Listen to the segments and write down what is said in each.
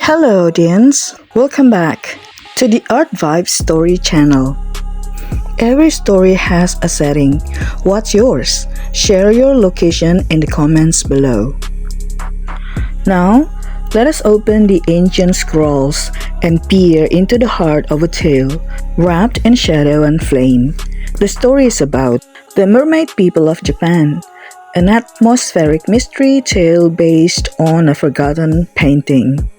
Hello audience, welcome back to the Art Vibe Story channel. Every story has a setting. What's yours? Share your location in the comments below. Now, let us open the ancient scrolls and peer into the heart of a tale wrapped in shadow and flame. The story is about the Mermaid People of Japan, an atmospheric mystery tale based on a forgotten painting.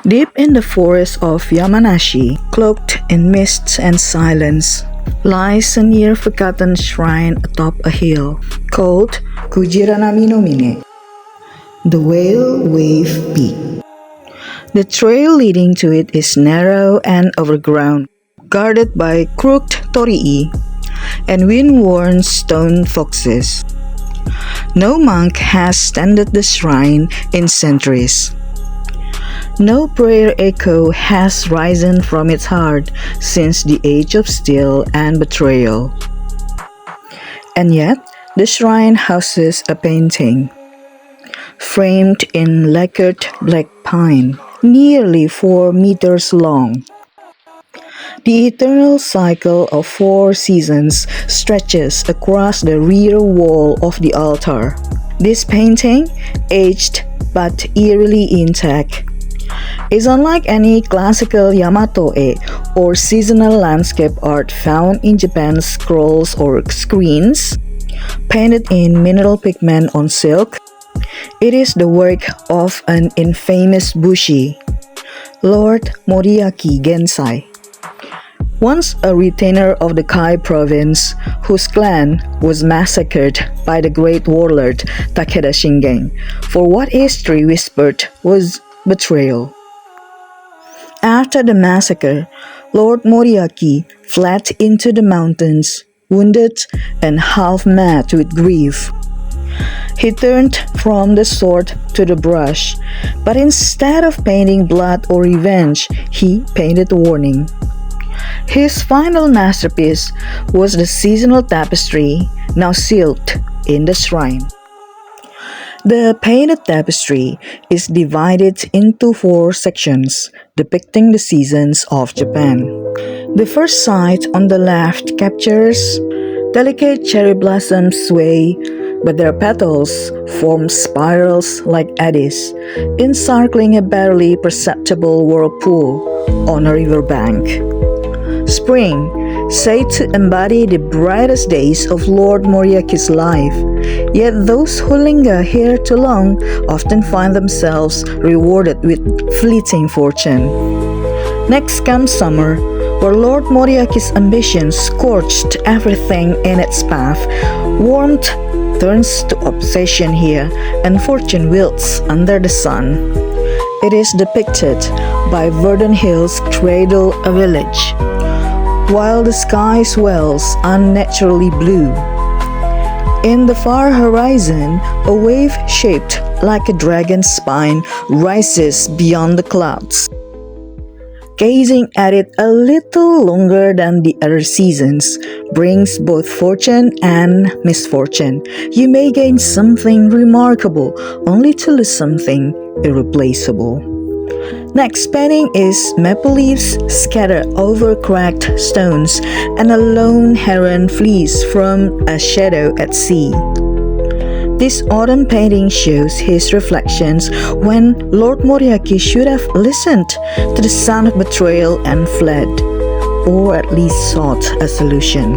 Deep in the forest of Yamanashi, cloaked in mists and silence, lies a near-forgotten shrine atop a hill called Kujiranami no Mine, the Whale Wave Peak. The trail leading to it is narrow and overgrown, guarded by crooked torii and wind-worn stone foxes. No monk has tended the shrine in centuries. No prayer echo has risen from its heart since the age of steel and betrayal. And yet, the shrine houses a painting, framed in lacquered black pine, nearly 4 meters long. The eternal cycle of 4 seasons stretches across the rear wall of the altar. This painting, aged but eerily intact, is unlike any classical Yamato-e or seasonal landscape art found in Japan's scrolls or screens, painted in mineral pigment on silk. It is the work of an infamous bushi, Lord Moriaki Gensai, once a retainer of the Kai province, whose clan was massacred by the great warlord Takeda Shingen for what history whispered was betrayal. After the massacre, Lord Moriaki fled into the mountains, wounded and half mad with grief. He turned from the sword to the brush, but instead of painting blood or revenge, he painted warning. His final masterpiece was the seasonal tapestry, now sealed in the shrine. The painted tapestry is divided into 4 sections, depicting the seasons of Japan. The first side on the left captures delicate cherry blossoms sway, but their petals form spirals like eddies, encircling a barely perceptible whirlpool on a riverbank. Spring, said to embody the brightest days of Lord Moriaki's life, yet those who linger here too long often find themselves rewarded with fleeting fortune. Next comes summer, where Lord Moriaki's ambitions scorched everything in its path. Warmth turns to obsession here, and fortune wilts under the sun. It is depicted by verdant hills cradle a village, while the sky swells unnaturally blue. In the far horizon, a wave shaped like a dragon's spine rises beyond the clouds. Gazing at it a little longer than the other seasons brings both fortune and misfortune. You may gain something remarkable only to lose something irreplaceable. Next painting is maple leaves scattered over cracked stones and a lone heron flees from a shadow at sea. This autumn painting shows his reflections when Lord Moriaki should have listened to the sound of betrayal and fled, or at least sought a solution.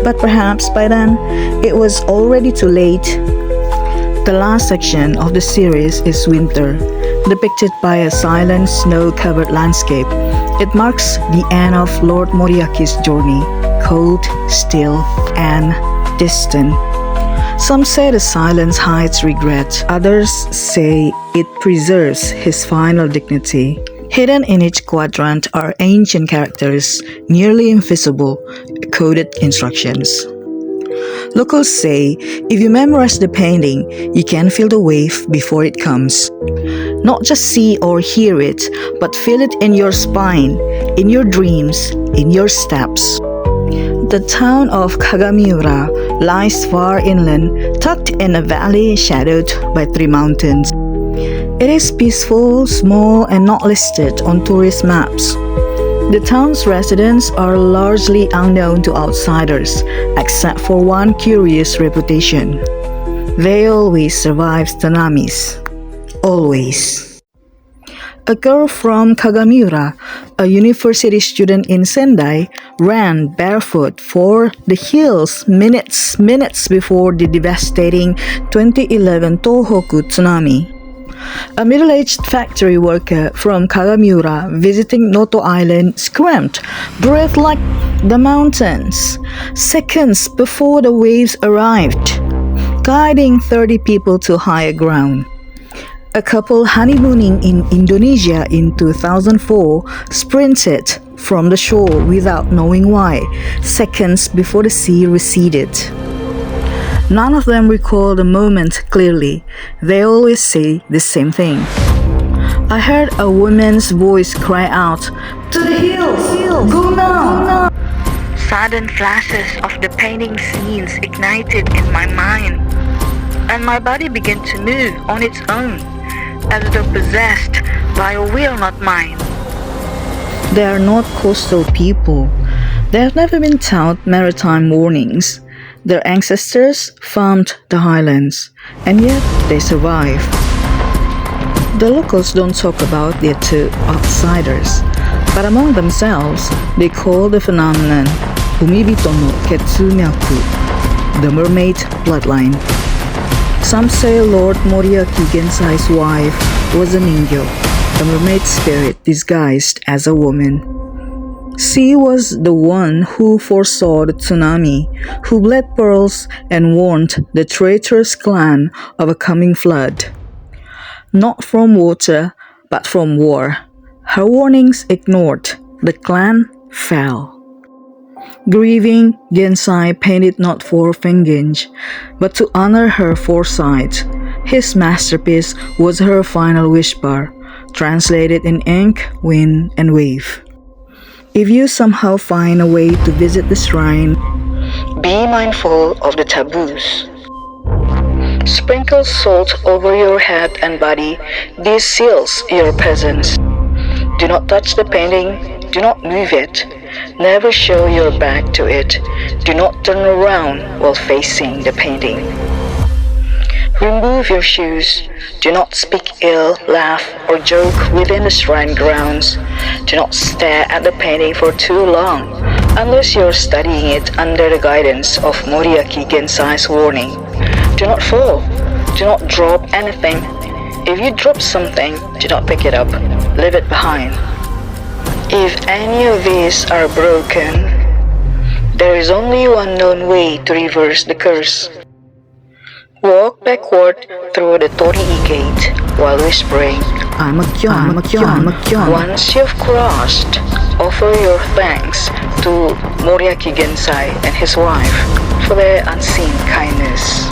But perhaps by then, it was already too late. The last section of the series is winter, depicted by a silent snow-covered landscape. It marks the end of Lord Moriaki's journey, cold, still, and distant. Some say the silence hides regret, others say it preserves his final dignity. Hidden in each quadrant are ancient characters, nearly invisible, coded instructions. Locals say if you memorize the painting, you can feel the wave before it comes. Not just see or hear it, but feel it in your spine, in your dreams, in your steps. The town of Kagamiura lies far inland, tucked in a valley shadowed by 3 mountains. It is peaceful, small, and not listed on tourist maps. The town's residents are largely unknown to outsiders, except for one curious reputation. They always survive tsunamis. Always. A girl from Kagamura, a university student in Sendai, ran barefoot for the hills minutes before the devastating 2011 Tohoku tsunami. A middle-aged factory worker from Kagamura visiting Noto Island screamed, "Breathe like the mountains," seconds before the waves arrived, guiding 30 people to higher ground. A couple honeymooning in Indonesia in 2004 sprinted from the shore without knowing why, seconds before the sea receded. None of them recall the moment clearly. They always say the same thing. I heard a woman's voice cry out, "To the hills! Go now!" Sudden flashes of the painting scenes ignited in my mind, and my body began to move on its own, as though possessed by a will not mine. They are not coastal people. They have never been taught maritime warnings. Their ancestors farmed the highlands, and yet they survive. The locals don't talk about it to outsiders, but among themselves, they call the phenomenon Umibito no Ketsumyaku, the mermaid bloodline. Some say Lord Moriaki Gensai's wife was a ningyo, a mermaid spirit disguised as a woman. She was the one who foresaw the tsunami, who bled pearls and warned the traitorous clan of a coming flood. Not from water, but from war. Her warnings ignored, the clan fell. Grieving, Gensai painted not for vengeance, but to honor her foresight. His masterpiece was her final whisper, translated in ink, wind, and wave. If you somehow find a way to visit the shrine, be mindful of the taboos. Sprinkle salt over your head and body. This seals your presence. Do not touch the painting. Do not move it. Never show your back to it. Do not turn around while facing the painting. Remove your shoes. Do not speak ill, laugh, or joke within the shrine grounds. Do not stare at the painting for too long, unless you're studying it under the guidance of Moriaki Gensai's warning. Do not fall. Do not drop anything. If you drop something, do not pick it up. Leave it behind. If any of these are broken, there is only one known way to reverse the curse. Walk backward through the Torii gate while whispering, I'm a kyon. Once you've crossed, offer your thanks to Moriaki Gensai and his wife for their unseen kindness.